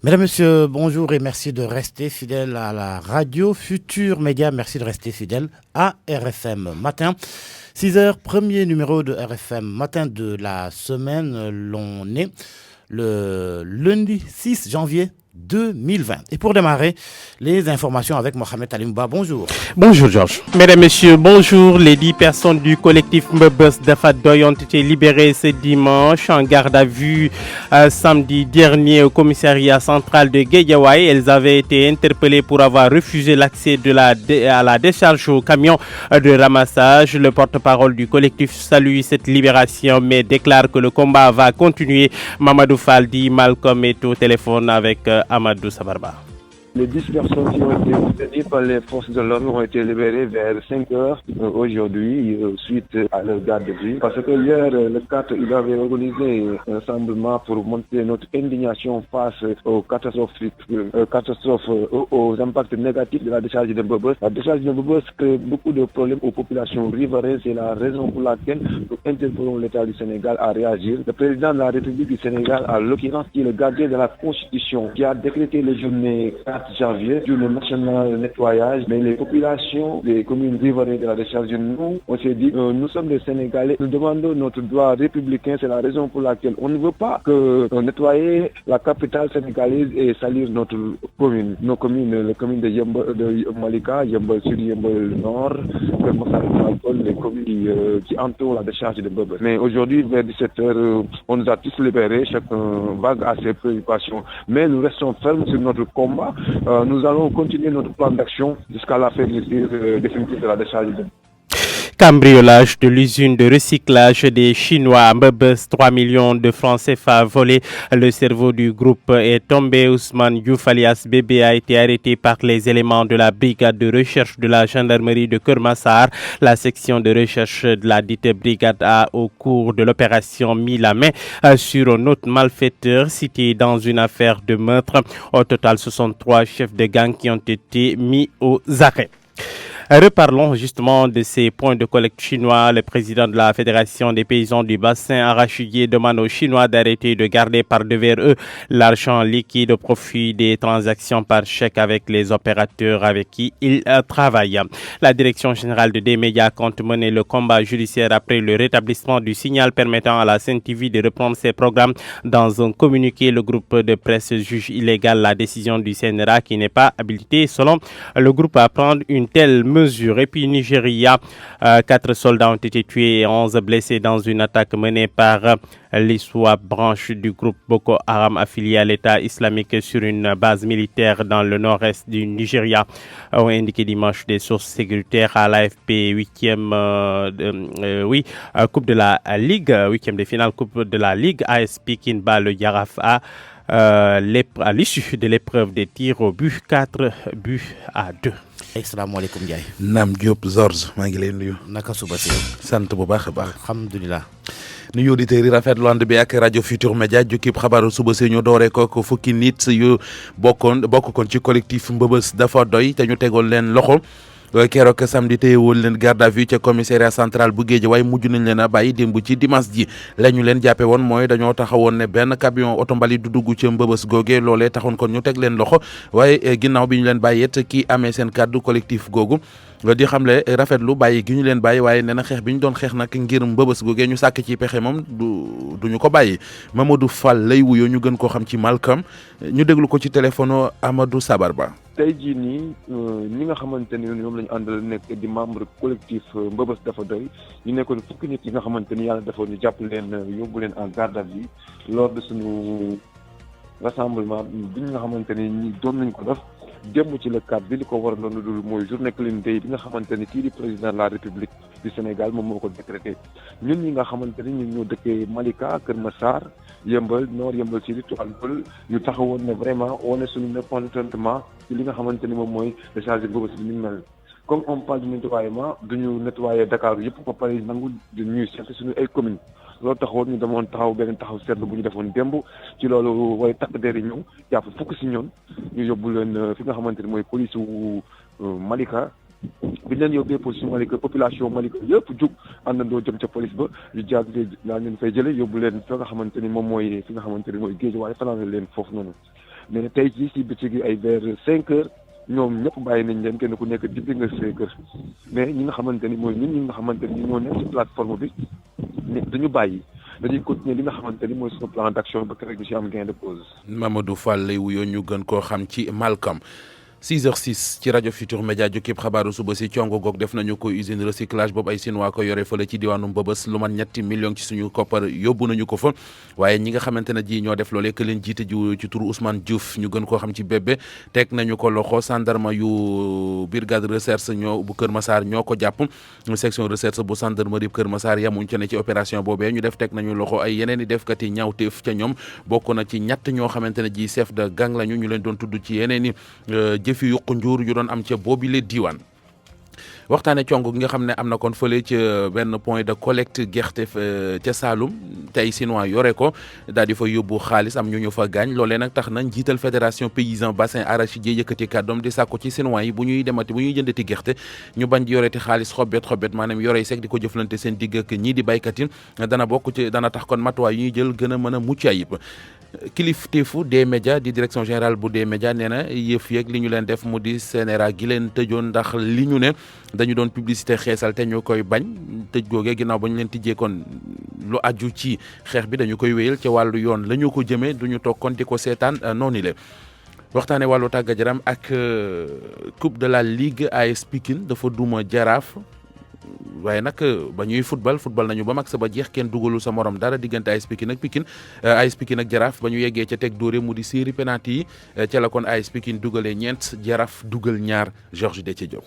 Mesdames, Messieurs, bonjour et merci de rester fidèles à la radio Futur Média. Merci de rester fidèles à RFM Matin. 6 heures, premier numéro de RFM Matin de la semaine. L'on est le lundi 6 janvier 2020. Et pour démarrer, les informations avec Mohamed Alimba. Bonjour. Bonjour Georges. Mesdames, Messieurs, bonjour. Les 10 personnes du collectif Mbebes d'Afadoy ont été libérées ce dimanche en garde à vue samedi dernier au commissariat central de Guédiawaye. Elles avaient été interpellées pour avoir refusé l'accès à la décharge au camion de ramassage. Le porte-parole du collectif salue cette libération mais déclare que le combat va continuer. Mamadou Faldi Malcolm est au téléphone avec Amadou Sabarba. Les 10 personnes qui ont été détenues par les forces de l'ordre ont été libérées vers 5 heures aujourd'hui, suite à leur garde de vue. Parce que hier, le 4, il avait organisé un rassemblement pour montrer notre indignation face aux catastrophes, aux impacts négatifs de la décharge de Mbebes. La décharge de Mbebes crée beaucoup de problèmes aux populations riveraines. C'est la raison pour laquelle nous interpellons l'État du Sénégal à réagir. Le président de la République du Sénégal, à l'occurrence, qui est le gardien de la Constitution, qui a décrété les journées 4 janvier, journée nationale de nettoyage, mais les populations des communes riveraines de la décharge, nous, on s'est dit, nous sommes des Sénégalais, nous demandons notre droit républicain, c'est la raison pour laquelle on ne veut pas que nettoyer la capitale sénégalaise et salir notre commune. Nos communes, les communes de Malika, Yeumbeul Sud, Yeumbeul Nord, les communes qui entourent la décharge de Mbebes. Mais aujourd'hui, vers 17h, on nous a tous libérés, chacun vague à ses préoccupations. Mais nous restons fermes sur notre combat. Nous allons continuer notre plan d'action jusqu'à la fin définitive de la décharge. Cambriolage de l'usine de recyclage des Chinois. Mbebes, 3 millions de francs CFA volés. Le cerveau du groupe est tombé. Ousmane Diouf alias Bébé a été arrêté par les éléments de la brigade de recherche de la gendarmerie de Kermassar. La section de recherche de la dite brigade a, au cours de l'opération, mis la main sur un autre malfaiteur cité dans une affaire de meurtre. Au total, 63 chefs de gang qui ont été mis aux arrêts. Reparlons justement de ces points de collecte chinois. Le président de la Fédération des paysans du bassin arachidier demande aux Chinois d'arrêter de garder par devers eux l'argent liquide au profit des transactions par chèque avec les opérateurs avec qui ils travaillent. La direction générale de D-Média compte mener le combat judiciaire après le rétablissement du signal permettant à la CNTV de reprendre ses programmes. Dans un communiqué, le groupe de presse juge illégale la décision du CNRA qui n'est pas habilité selon le groupe à prendre une telle mesure. Et puis Nigeria, 4 soldats ont été tués et 11 blessés dans une attaque menée par l'ISWAP, branche du groupe Boko Haram affilié à l'État islamique sur une base militaire dans le nord-est du Nigeria, ont indiqué dimanche des sources sécuritaires à l'AFP. 8e Coupe de la Ligue, 8e de finale Coupe de la Ligue. AS Pikine bat le Yaraf à l'issue de l'épreuve des tirs au but, 4-2. Asalaamaaleykum Ndiaye. Naam Diop Georges maa ngi lay nuyu. naka suba si. sant bu baax a baax. alhamdulilah. nuyu auditeurs yi rafetlu ànd bi ak rajo Futur Média jukkib xabaaru suba si ñu dooree ko fukki nit yu bokkoon ci collectif Mbebes dafa doy te ñu tegoon leen loxo. keroog samedi téyewoon leen garde à vue ca commissariat central bu Guédiawaye mujj nañ leen a bàyyi démb ci dimanche ji la ñu leen jàppe woon mooy dañoo taxawoon ne benn camion oto mbalit du dugg ca Mbebes googe loolee taxoon kon ñu teg leen loxo waaye ginnaaw bi ñu leen bàyyi it kii amee seen kàddu collectif googu di xamle rafetlu bàyyi gi ñu leen bàyyi waaye nee na xeex bi ñu doon xeex nag ngir Mbebes googe ñu sàkk ci pexe moom duñu ko bàyyi. Mamadou Fall lay wuyoo ñu gën koo xam ci Malcolm ñu déglu ko ci téléphone Amadou Sabarba. tey jii nii ñi nga xamante ni ñoom la ñu àndal nekk di membre collectif Mbebes dafa doy ñu nekkoon fukki nit yi nga xamante ni yàlla dafa ñu jàpp leen yóbbu leen en garde à vue lors de suñu rassemblement bi nga xamante ni ñi doon nañ ko def démb ci le cadre bi li ko war a doon dul mooy journée clean day bi nga xamante ni kii di président de la République du Sénégal moom moo ko décrété ñun ñi nga xamante ni ñun ñoo dëkkee Malika Kër Massar Yeumbeul Nord Yeumbeul Sud Tivaouane Peulh ñu taxawoon ne vraiment wane suñu mécontentement ci li nga xamante ni moom mooy décharge Mbebes bi ni mel. Comme on parle du nettoiement duñu nettoyer Dakar yëpp ba pare nangu di ñuy seet suñu ay communes loolu taxawoon ñu demoon taxaw benn taxaw seetlu bu ñu defoon démb ci loolu way takk der yi ñëw jàpp fukk si ñoon ñu yóbbu leen fi nga xamante ni mooy police wu Malika bi leen yóbbee police Malika population Malika yëpp jug àndandoo jëm ca police ba ñu jaar laa leen fay jële yóbbu leen fi nga xamante ni moom mooy fi nga xamante ni mooy Guédiawaye fanaan leen foofu noonu mais tey jii si bëccëg gi ay vers 5 heures ñoom ñëpp bàyyi nañ leen kenn ku nekk jibbi nga see kër mais ñi nga xamante ni mooy ñun ñi nga xamante ni ñoo nekk ci plateforme bi dañu bàyyi dañuy continuer li nga xamante ni mooy suñu plan d'action ba keroog ñu si am gain de cause. Mamadou Fall lay wuyoo ñu gën koo xam ci Malcolm. 6h06 ci rajo Futur Média jukkib xabaaru suba si congo goog def nañu ko usine recyclage boobu ay Sinwaa ko yore fële ci diwaanu Mbëbës lu man 3 millions ci suñu koppar yóbbu nañu ko fa waaye ñi nga xamante ne ji ñoo def loolee que leen jiite ji ci turu Ousmane Diouf ñu gën koo xam ci bébé teg nañu ko loxo gendarme yu brigade recherche ñoo bu Kër Massar ñoo ko jàpp section recherche bu gendarmerie Kër Massar yamuñ ca ne ci opération boobee ñu def teg nañu loxo ay yeneen i defkat yi ñaawteef ca ñoom bokk na ci ñett ñoo xamante ne ji chef de gang lañu ñu leen doon tudd ci yeneen i jëfi yuqu njuur yu doon am ca boobile diiwaan waxtaane cong gi nga xam ne am na kon fële ca benn point de collecte gerte ca Saloum tey Sinwaa yore ko daal di fa yóbbu xaalis am ñu fa gaañ loolee nag tax na njiital fédération paysan bassin arachidier yëkkati kàddoom di sàkku ci Sinwaa yi bu ñuy jëndati gerte ñu bañ di yoreti xaalis xobet maanaam yorey sek di ko jëflante seen digg ak ñii di baykat yi dana tax kon matuwaay yu ñuy jël gën a mën a mucc ayib kilifteefu des médias di direction générale bu des médias nee na yëf yeeg li ñu leen def mu di CNRA gi leen tëjoon ndax li ñu ne dañu doon publicité xeesal te ñu koy bañ tëj googee ginnaaw ba ñu leen tijjee kon lu aju ci xeex bi dañu koy wéyal ci wàllu yoon la ñu ko jëmee duñu toog kon di ko seetaan noonu le waxtaane wàllu tàggat yaram ak coupe de la ligue AS Pikine dafa duma Jaraaf waaye nag ba ñuy football nañu ba mag sa ba jeex kenn dugalul sa morom dara diggante AS Pikine ak Jaraaf ba ñu yeggee ca teg dóore mu di série penalty yi ca la kon AS Pikine dugalee ñeent Jaraaf dugal ñaar Georges Déthié Diop